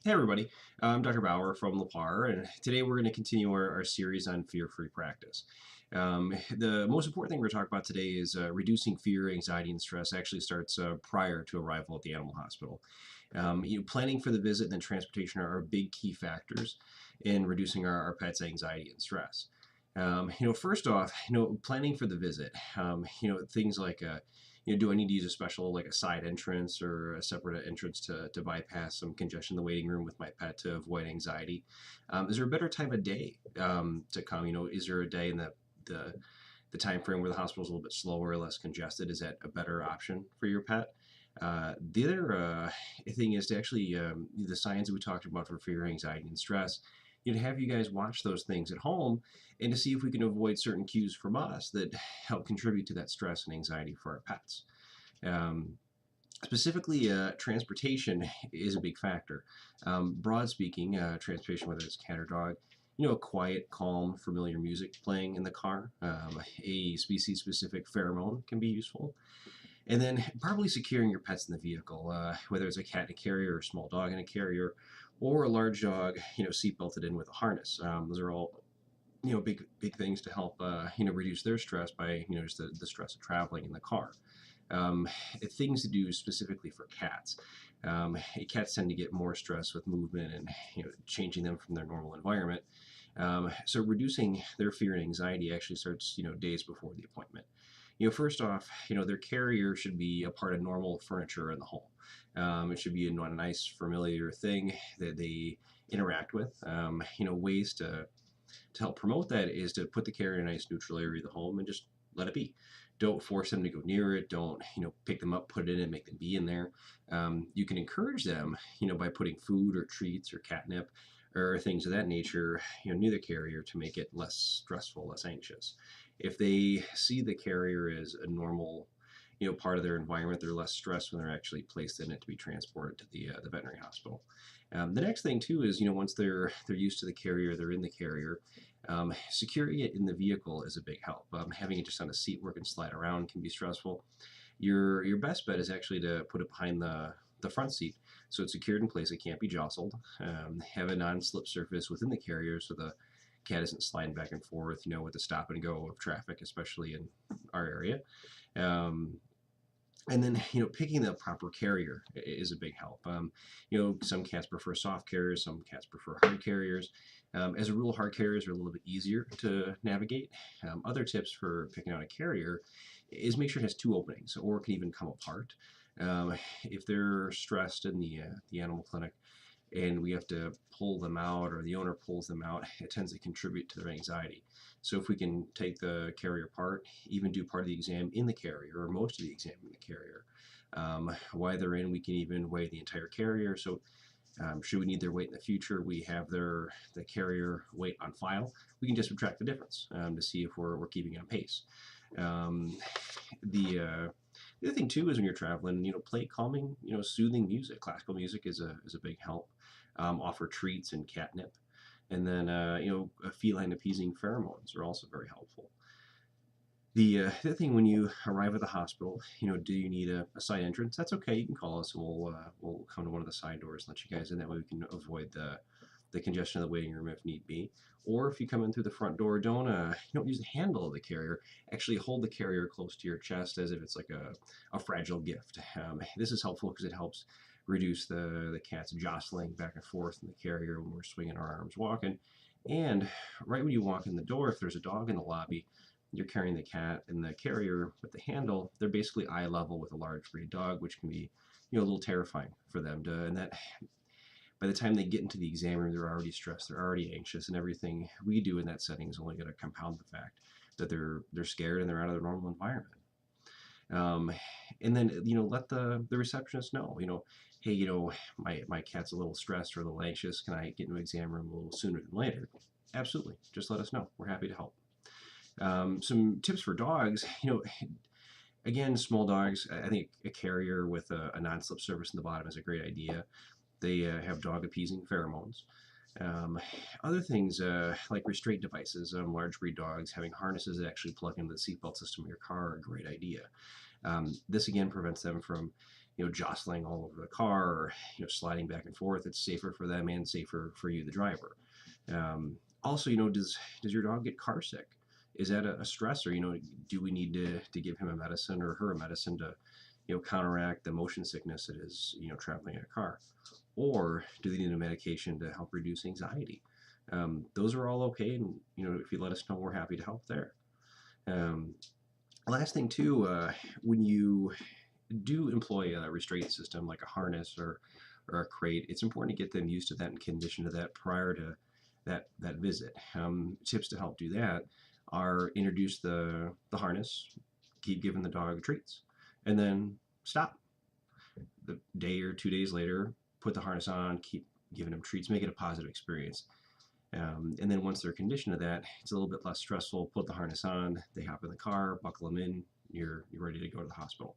Hey everybody, I'm Dr. Bauer from LaPar, and today we're going to continue our series on fear-free practice. The most important thing we're talking about today is reducing fear, anxiety, and stress actually starts prior to arrival at the animal hospital. Planning for the visit and then transportation are big key factors in reducing our pet's anxiety and stress. First off, planning for the visit, things like do I need to use a special, like a side entrance or a separate entrance to bypass some congestion in the waiting room with my pet to avoid anxiety? Is there a better time of day to come? Is there a day in the the time frame where the hospital is a little bit slower, less congested? Is that a better option for your pet? The other thing is to actually the signs that we talked about for fear, anxiety, and stress. Have you guys watch those things at home and to see if we can avoid certain cues from us that help contribute to that stress and anxiety for our pets. Um, Specifically, transportation is a big factor. Broad speaking, transportation, whether it's cat or dog, a quiet, calm, familiar music playing in the car, a species-specific pheromone can be useful. And then probably securing your pets in the vehicle, whether it's a cat in a carrier or a small dog in a carrier, or a large dog, seat belted in with a harness. Those are all big things to help reduce their stress by just the stress of traveling in the car. um, Things to do specifically for cats. Cats tend to get more stress with movement and changing them from their normal environment. So reducing their fear and anxiety actually starts days before the appointment. First off, their carrier should be a part of normal furniture in the home. It should be a nice familiar thing that they interact with. Ways to help promote that is to put the carrier in a nice neutral area of the home and just let it be. Don't force them to go near it. Don't pick them up, put it in, and make them be in there. You can encourage them, by putting food or treats or catnip or things of that nature, near the carrier to make it less stressful, less anxious. If they see the carrier as a normal, part of their environment, they're less stressed when they're actually placed in it to be transported to the veterinary hospital. The next thing too is once they're used to the carrier, they're in the carrier. Securing it in the vehicle is a big help. Having it just on a seat where it can slide around can be stressful. Your best bet is actually to put it behind the front seat so it's secured in place. It can't be jostled. Have a non-slip surface within the carrier so the cat isn't sliding back and forth, with the stop and go of traffic, especially in our area. Um, and then picking the proper carrier is a big help. Some cats prefer soft carriers, some cats prefer hard carriers. As a rule, hard carriers are a little bit easier to navigate. Other tips for picking out a carrier is make sure it has two openings or it can even come apart. If they're stressed in the animal clinic and we have to pull them out or the owner pulls them out, it tends to contribute to their anxiety. So if we can take the carrier apart, even do part of the exam in the carrier or most of the exam in the carrier, while they're in, we can even weigh the entire carrier. So should we need their weight in the future, we have the carrier weight on file. We can just subtract the difference to see if we're keeping on pace. Um, the other thing too is when you're traveling, play calming, soothing music. Classical music is a big help. Offer treats and catnip, and then feline appeasing pheromones are also very helpful. The other thing when you arrive at the hospital, do you need a side entrance? That's okay. You can call us and we'll come to one of the side doors and let you guys in. That way we can avoid the congestion of the waiting room if need be. Or if you come in through the front door, don't use the handle of the carrier. Actually hold the carrier close to your chest as if it's like a fragile gift. This is helpful because it helps reduce the cat's jostling back and forth in the carrier when we're swinging our arms walking. And right when you walk in the door, if there's a dog in the lobby, you're carrying the cat and the carrier with the handle, they're basically eye level with a large breed dog, which can be a little terrifying for them and that by the time they get into the exam room, they're already stressed, they're already anxious, and everything we do in that setting is only going to compound the fact that they're scared and they're out of their normal environment. Um, and then let the receptionist know, hey, my cat's a little stressed or a little anxious. Can I get into the exam room a little sooner than later? Absolutely, just let us know. We're happy to help. Some tips for dogs, again, small dogs. I think a carrier with a non-slip surface in the bottom is a great idea. They have dog appeasing pheromones. Other things like restraint devices, large breed dogs having harnesses that actually plug into the seatbelt system of your car are a great idea. This again prevents them from jostling all over the car or sliding back and forth. It's safer for them and safer for you, the driver. Also, does your dog get car sick? Is that a stressor? Do we need to give him a medicine or her a medicine to counteract the motion sickness that is traveling in a car? Or do they need a medication to help reduce anxiety? Those are all okay, and if you let us know, we're happy to help there. Um, Last thing too, when you do employ a restraint system like a harness or a crate, it's important to get them used to that and conditioned to that prior to that visit. Tips to help do that are introduce the harness, keep giving the dog treats, and then stop. The day or 2 days later, put the harness on, keep giving them treats, make it a positive experience. And then once they're conditioned to that, it's a little bit less stressful. Put the harness on, they hop in the car, buckle them in, you're ready to go to the hospital.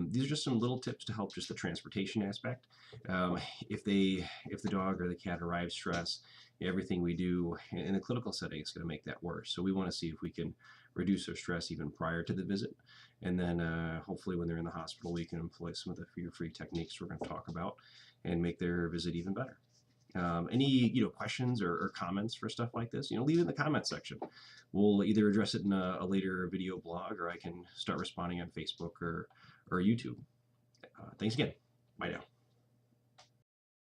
These are just some little tips to help just the transportation aspect. If the dog or the cat arrives stressed, everything we do in the clinical setting is going to make that worse. So we want to see if we can reduce their stress even prior to the visit, and then hopefully when they're in the hospital, we can employ some of the fear-free techniques we're going to talk about and make their visit even better. Any questions or comments for stuff like this, leave it in the comment section. We'll either address it in a later video blog, or I can start responding on Facebook or YouTube. Thanks again. Bye now.